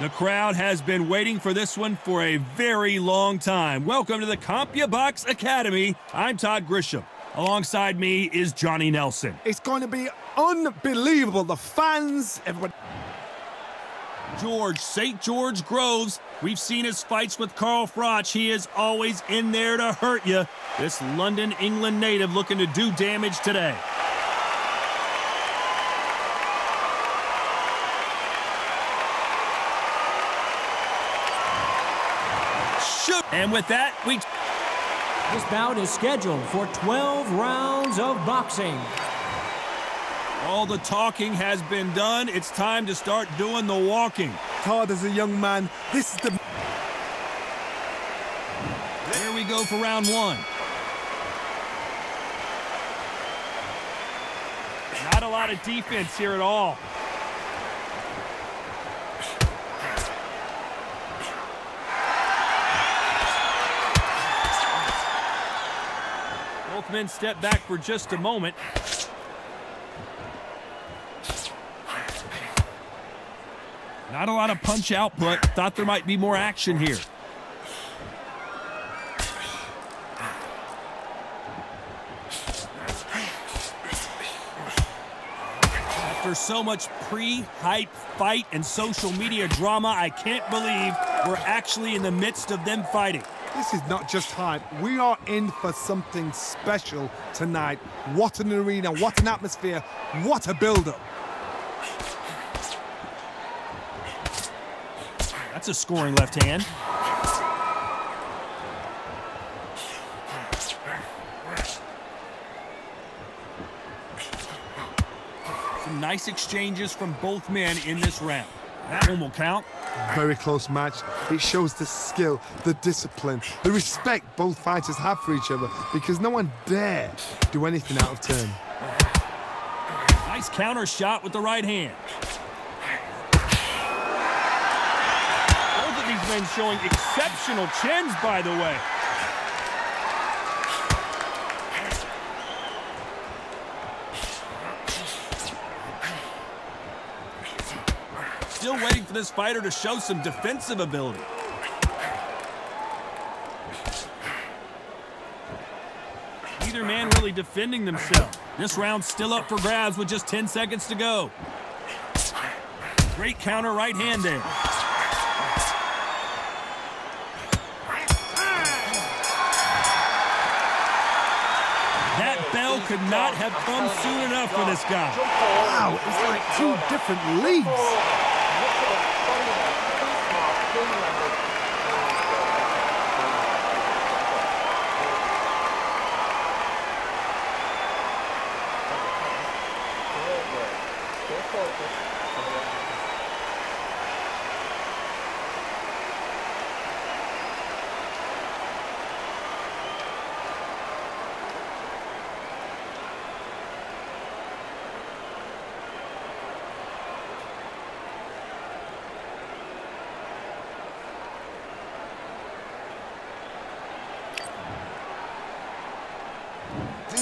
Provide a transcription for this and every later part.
The crowd has been waiting for this one for a very long time. Welcome to the CompuBox Academy. I'm Todd Grisham. Alongside me is Johnny Nelson. It's going to be unbelievable. The fans, everybody. George, St. George Groves. We've seen his fights with Carl Froch. He is always in there to hurt you. This London, England native looking to do damage today. And with that, This bout is scheduled for 12 rounds of boxing. All the talking has been done. It's time to start doing the walking. Todd, as a young man, this is the... Here we go for round one. Not a lot of defense here at all. Both men step back for just a moment. Not a lot of punch output. Thought there might be more action here. After so much pre-hype fight and social media drama, I can't believe we're actually in the midst of them fighting. This is not just hype. We are in for something special tonight. What an arena, what an atmosphere, what a build-up. That's a scoring left hand. Some nice exchanges from both men in this round. That one will count. Very close match. It shows the skill, the discipline, the respect both fighters have for each other, because no one dare do anything out of turn. Nice counter shot with the right hand. Both of these men showing exceptional chins, by the way. Still waiting for this fighter to show some defensive ability. Neither man really defending themselves. This round's still up for grabs with just 10 seconds to go. Great counter right hand there. That bell could not have come soon enough for this guy. Wow, it's like two different leagues.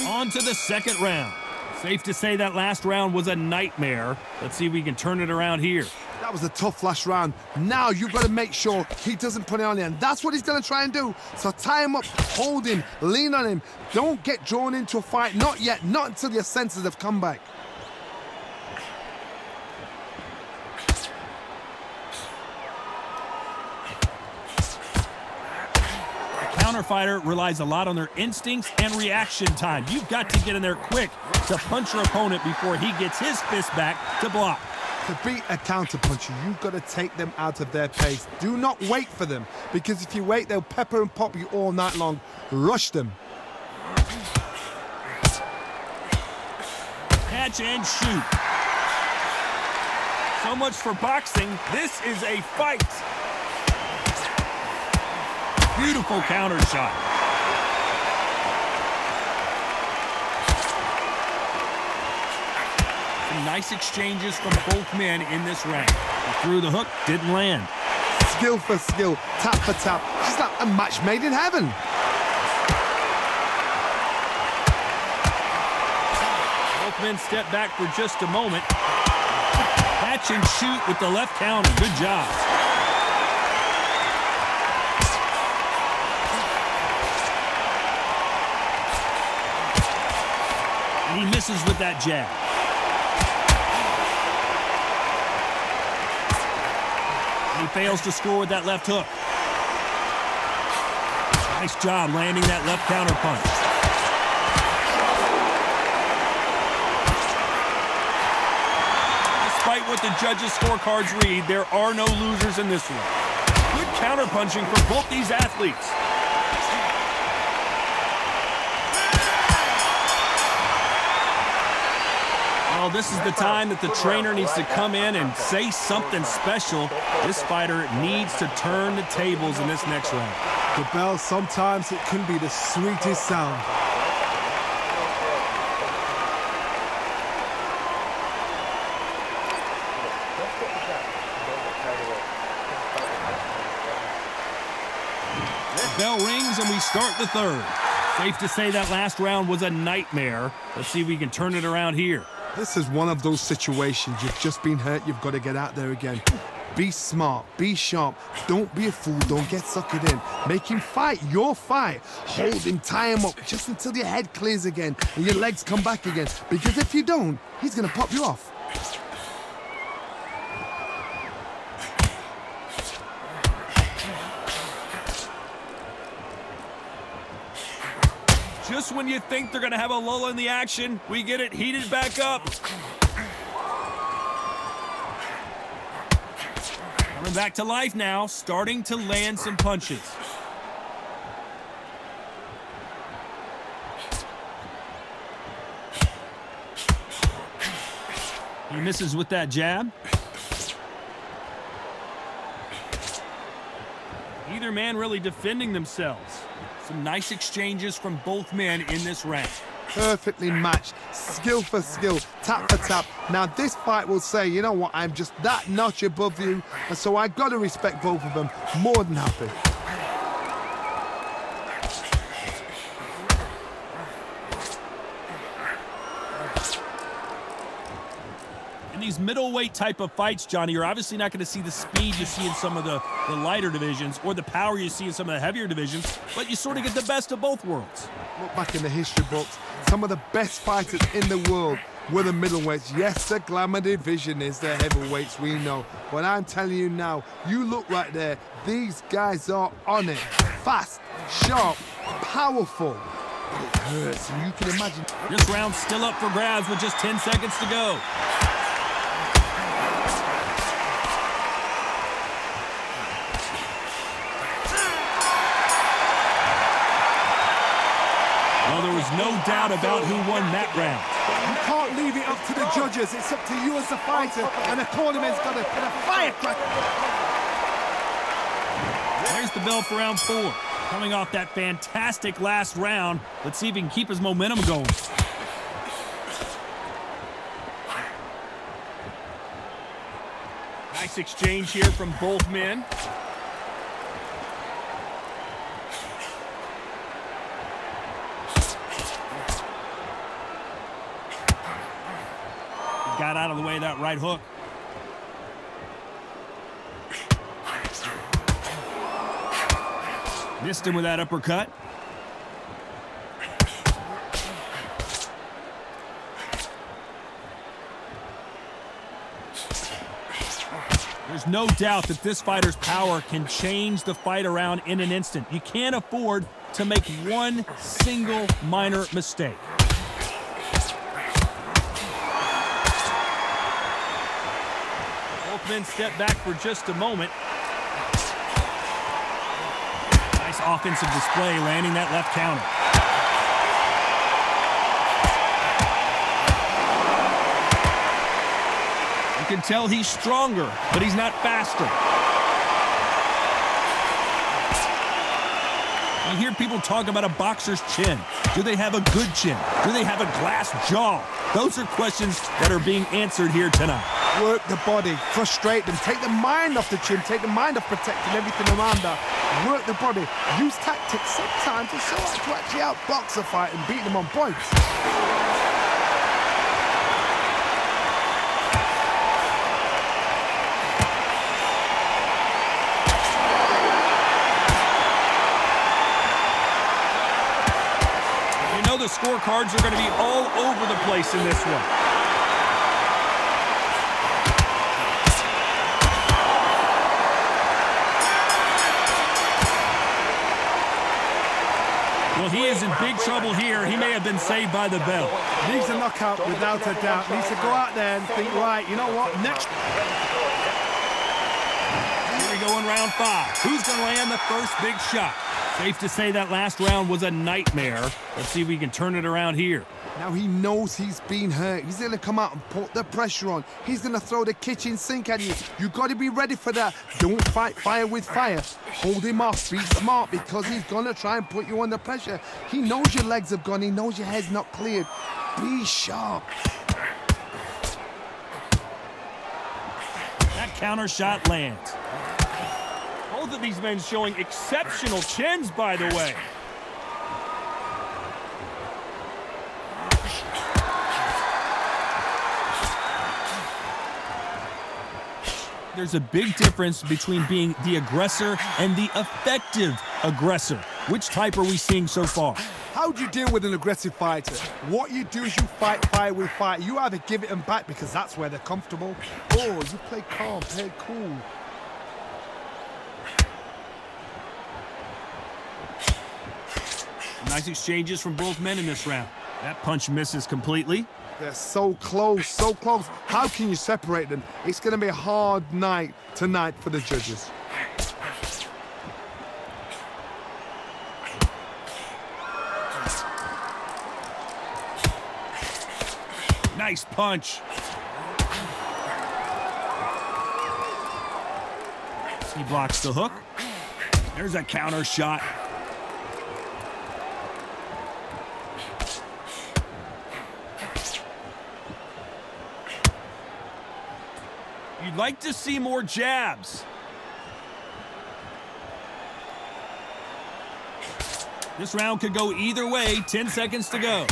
On to the second round. Safe to say that last round was a nightmare. Let's see if we can turn it around here. That was a tough last round. Now you've got to make sure he doesn't put it on you, and that's what he's going to try and do. So tie him up, hold him, lean on him. Don't get drawn into a fight. Not yet. Not until your senses have come back. Fighter relies a lot on their instincts and reaction time. You've got to get in there quick to punch your opponent before he gets his fist back to block. To beat a counterpuncher, you've got to take them out of their pace. Do not wait for them, because if you wait, they'll pepper and pop you all night long. Rush them. Catch and shoot. So much for boxing. This is a fight. Beautiful counter shot. Some nice exchanges from both men in this round. He threw the hook, didn't land. Skill for skill, tap for tap. Just like a match made in heaven. Both men step back for just a moment. Catch and shoot with the left counter. Good job. He misses with that jab. He fails to score with that left hook. Nice job landing that left counter punch. Despite what the judges' scorecards read, there are no losers in this one. Good counterpunching for both these athletes. Well, this is the time that the trainer needs to come in and say something special. This fighter needs to turn the tables in this next round. The bell, sometimes it can be the sweetest sound. Bell rings and we start the third. Safe to say that last round was a nightmare. Let's see if we can turn it around here. This is one of those situations. You've just been hurt. You've got to get out there again. Be smart. Be sharp. Don't be a fool. Don't get suckered in. Make him fight your fight. Hold him. Tie him up just until your head clears again and your legs come back again. Because if you don't, he's going to pop you off. Just when you think they're going to have a lull in the action, we get it heated back up. Coming back to life now, starting to land some punches. He misses with that jab. Neither man really defending themselves. Some nice exchanges from both men in this round. Perfectly matched, skill for skill, tap for tap. Now this fight will say, you know what, I'm just that notch above you, and so I got to respect both of them. More than happy. In these middleweight type of fights, Johnny, you're obviously not going to see the speed you see in some of the lighter divisions or the power you see in some of the heavier divisions, but you sort of get the best of both worlds. Look back in the history books, some of the best fighters in the world were the middleweights. Yes, the glamour division is the heavyweights, we know. But I'm telling you now, you look right there, these guys are on it. Fast, sharp, powerful. It hurts, and you can imagine. This round's still up for grabs with just 10 seconds to go. Well, there was no doubt about who won that round. You can't leave it up to the judges. It's up to you as the fighter, and the tournament's got to put a firecracker. There's the bell for round 4. Coming off that fantastic last round, let's see if he can keep his momentum going. Nice exchange here from both men. Got out of the way of that right hook. Missed him with that uppercut. There's no doubt that this fighter's power can change the fight around in an instant. You can't afford to make one single minor mistake. Both men step back for just a moment. Nice offensive display, landing that left counter. You can tell he's stronger, but he's not faster. You hear people talk about a boxer's chin. Do they have a good chin? Do they have a glass jaw? Those are questions that are being answered here tonight. Work the body, frustrate them, take the mind off the chin, take the mind off protecting everything around that. Work the body, use tactics sometimes to actually outbox a fight and beat them on points. the scorecards are going to be all over the place in this one. Well, he is in big trouble here. He may have been saved by the bell. Needs a knockout without a doubt. Needs to go out there and think, right, you know what, next. Here we go in round 5. Who's going to land the first big shot? Safe to say that last round was a nightmare. Let's see if we can turn it around here. Now he knows he's been hurt. He's going to come out and put the pressure on. He's going to throw the kitchen sink at you. You got to be ready for that. Don't fight fire with fire. Hold him off. Be smart because he's going to try and put you under pressure. He knows your legs have gone. He knows your head's not cleared. Be sharp. That counter shot lands. Both of these men showing exceptional chins, by the way. There's a big difference between being the aggressor and the effective aggressor. Which type are we seeing so far? How do you deal with an aggressive fighter? What you do is you fight fire with fire. You either give it them back because that's where they're comfortable, or you play calm, play cool. Nice exchanges from both men in this round. That punch misses completely. They're so close, so close. How can you separate them? It's going to be a hard night tonight for the judges. Nice punch. He blocks the hook. There's a counter shot. You'd like to see more jabs. This round could go either way. 10 seconds to go.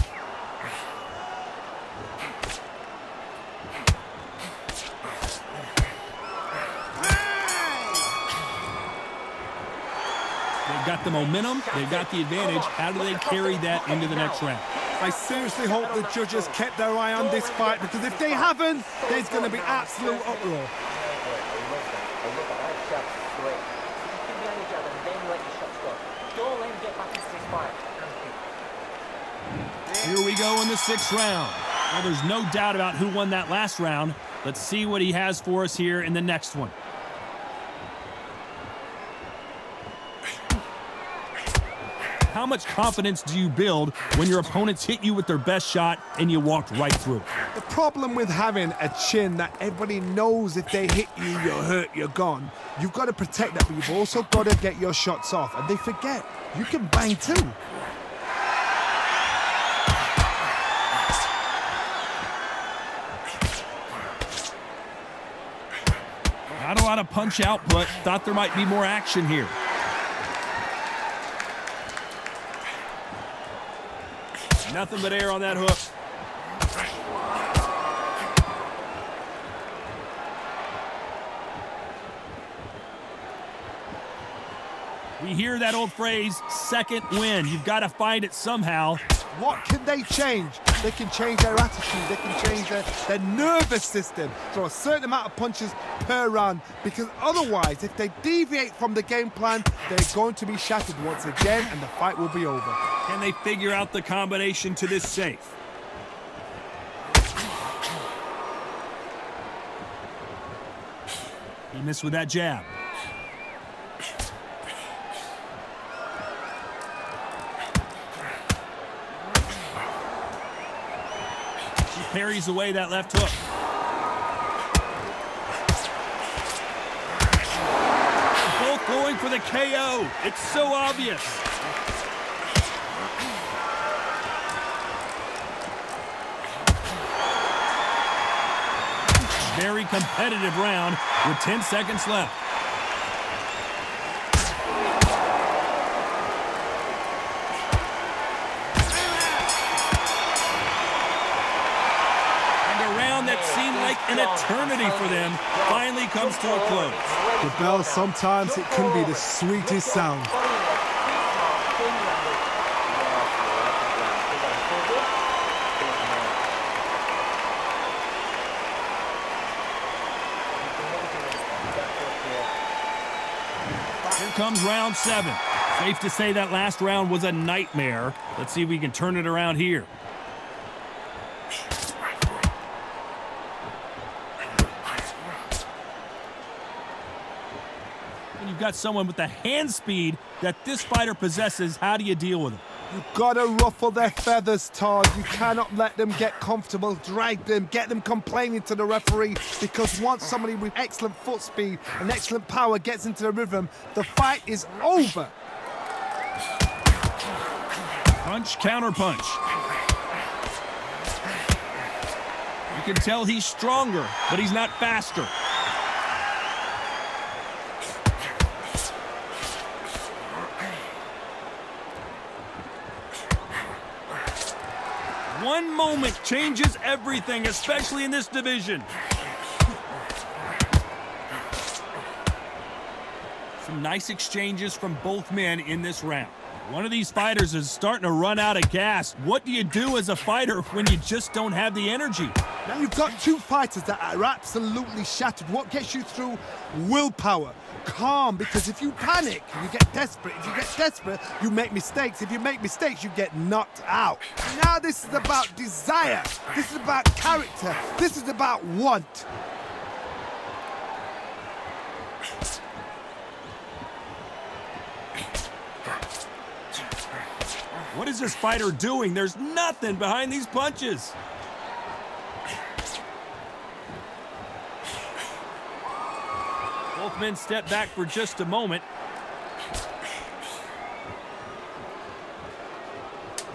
They've got the momentum. They've got the advantage. How do they carry that into the next round? I seriously hope the judges kept their eye on this fight, because if they haven't, there's going to be absolute uproar. Here we go in the 6th round. Well, there's no doubt about who won that last round. Let's see what he has for us here in the next one. How much confidence do you build when your opponents hit you with their best shot and you walked right through? The problem with having a chin that everybody knows if they hit you, you're hurt, you're gone. You've got to protect that, but you've also got to get your shots off. And they forget, you can bang too. Not a lot of punch output. Thought there might be more action here. Nothing but air on that hook. We hear that old phrase, second win. You've got to find it somehow. What can they change? They can change their attitude. They can change their nervous system. Throw a certain amount of punches per round, because otherwise, if they deviate from the game plan, they're going to be shattered once again, and the fight will be over. Can they figure out the combination to this safe? He missed with that jab. He parries away that left hook. Both going for the KO. It's so obvious. Very competitive round with 10 seconds left. And a round that seemed like an eternity for them finally comes to a close. The bell, sometimes it can be the sweetest sound. comes round 7. Safe to say that last round was a nightmare. Let's see if we can turn it around here. When you've got someone with the hand speed that this fighter possesses, how do you deal with him? You've got to ruffle their feathers, Todd. You cannot let them get comfortable, drag them, get them complaining to the referee, because once somebody with excellent foot speed and excellent power gets into the rhythm, the fight is over. Punch, counter punch. You can tell he's stronger, but he's not faster. One moment changes everything, especially in this division. Some nice exchanges from both men in this round. One of these fighters is starting to run out of gas. What do you do as a fighter when you just don't have the energy? Now you've got two fighters that are absolutely shattered. What gets you through? Willpower. Calm, because if you panic, you get desperate. If you get desperate, you make mistakes. If you make mistakes, you get knocked out. Now this is about desire. This is about character. This is about want. What is this fighter doing? There's nothing behind these punches. Both men step back for just a moment.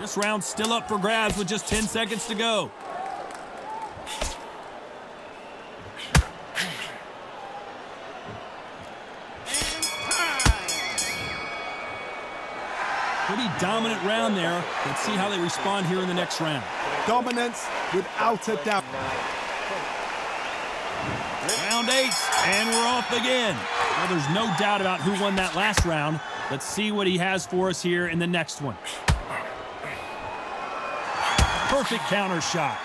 This round's still up for grabs with just 10 seconds to go. Pretty dominant round there. Let's see how they respond here in the next round. Dominance without a doubt. Round 8, and we're off again. Well, there's no doubt about who won that last round. Let's see what he has for us here in the next one. Perfect counter shot.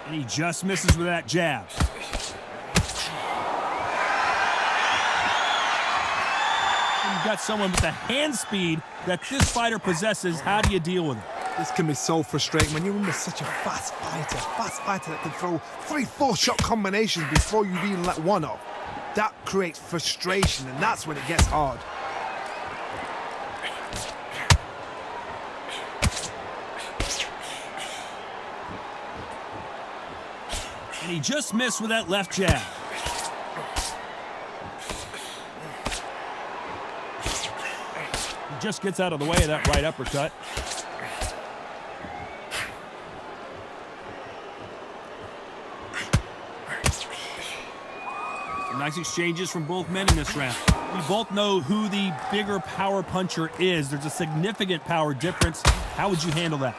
And he just misses with that jab. You've got someone with the hand speed that this fighter possesses. How do you deal with it? This can be so frustrating when you're under such a fast fighter that can throw 3-4 shot combinations before you've even let one off. That creates frustration, and that's when it gets hard. And he just missed with that left jab. He just gets out of the way of that right uppercut. Some nice exchanges from both men in this round. We both know who the bigger power puncher is. There's a significant power difference. How would you handle that?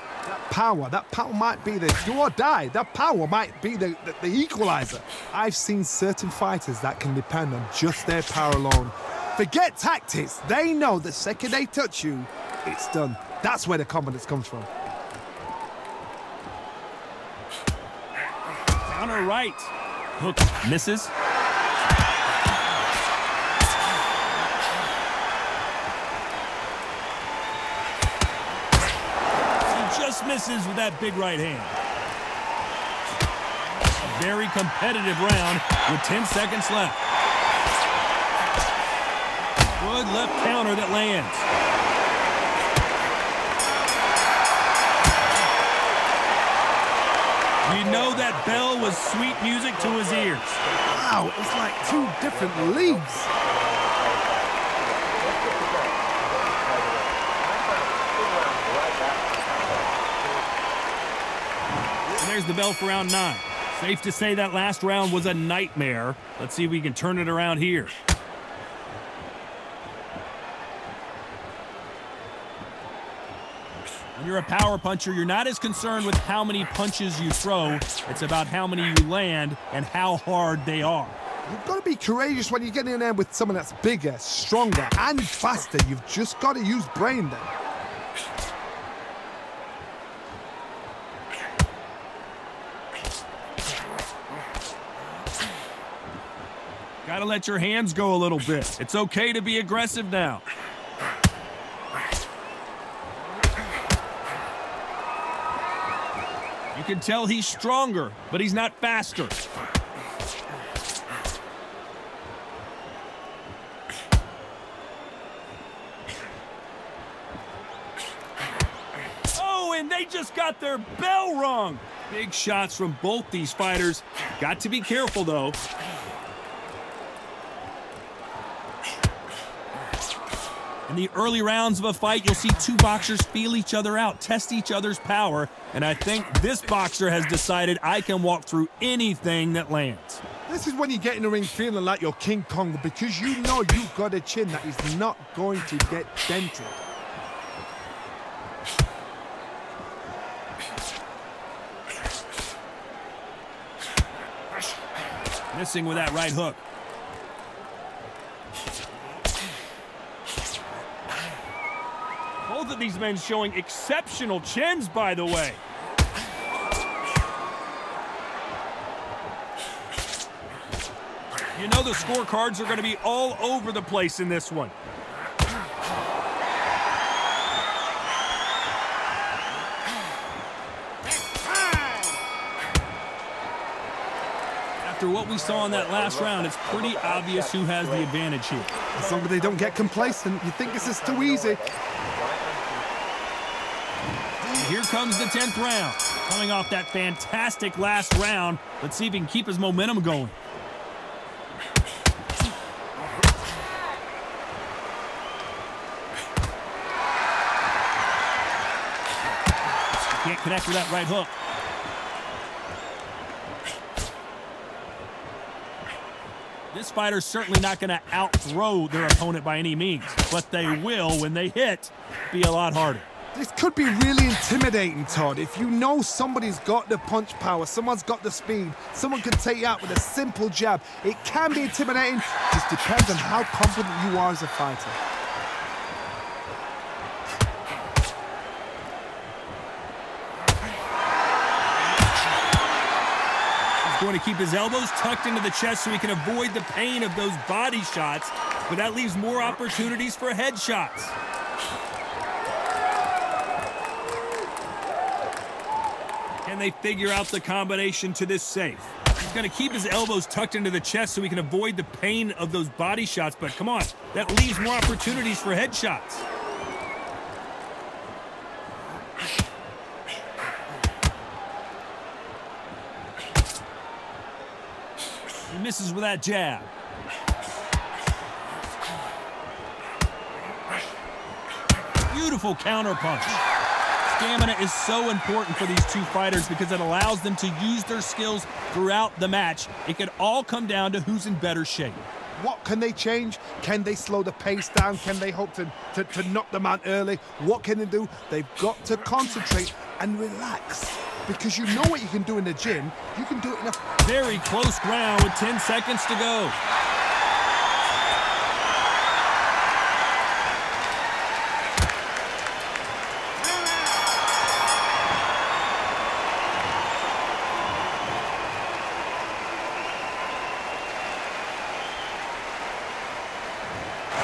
That power might be the do or die. That power might be the equalizer. I've seen certain fighters that can depend on just their power alone. Forget tactics. They know the second they touch you, it's done. That's where the confidence comes from. Counter right. Hook misses. Misses with that big right hand. A very competitive round with 10 seconds left. Good left counter that lands. You know that bell was sweet music to his ears. Wow, it's like two different leagues. There's the bell for round 9. Safe to say that last round was a nightmare. Let's see if we can turn it around here. When you're a power puncher, you're not as concerned with how many punches you throw. It's about how many you land and how hard they are. You've got to be courageous when you get in there with someone that's bigger, stronger, and faster. You've just got to use brain then. Gotta let your hands go a little bit. It's okay to be aggressive now. You can tell he's stronger, but he's not faster. Oh, and they just got their bell rung. Big shots from both these fighters. Got to be careful, though. In the early rounds of a fight, you'll see two boxers feel each other out, test each other's power, and I think this boxer has decided I can walk through anything that lands. This is when you get in the ring feeling like you're King Kong, because you know you've got a chin that is not going to get dented. Missing with that right hook. Both of these men showing exceptional chins, by the way. You know the scorecards are going to be all over the place in this one. After what we saw in that last round, it's pretty obvious who has the advantage here. As long as they don't get complacent, you think this is too easy. Here comes the 10th round. Coming off that fantastic last round, let's see if he can keep his momentum going. Can't connect with that right hook. This fighter's certainly not going to out-throw their opponent by any means, but they will, when they hit, be a lot harder. This could be really intimidating, Todd. If you know somebody's got the punch power, someone's got the speed, someone can take you out with a simple jab, it can be intimidating. Just depends on how confident you are as a fighter. He's going to keep his elbows tucked into the chest so he can avoid the pain of those body shots, but that leaves more opportunities for headshots. Can they figure out the combination to this safe? He's going to keep his elbows tucked into the chest so he can avoid the pain of those body shots, but come on, that leaves more opportunities for headshots. He misses with that jab. Beautiful counter punch. Stamina is so important for these two fighters because it allows them to use their skills throughout the match. It could all come down to who's in better shape. What can they change? Can they slow the pace down? Can they hope to knock them out early? What can they do? They've got to concentrate and relax, because you know what you can do in the gym. You can do it in a very close round with 10 seconds to go.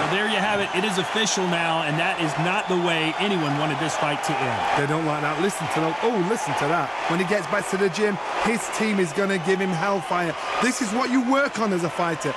There you have it. It is official now, and that is not the way anyone wanted this fight to end. They don't like that. Listen to that. Oh, listen to that. When he gets back to the gym, his team is going to give him hellfire. This is what you work on as a fighter.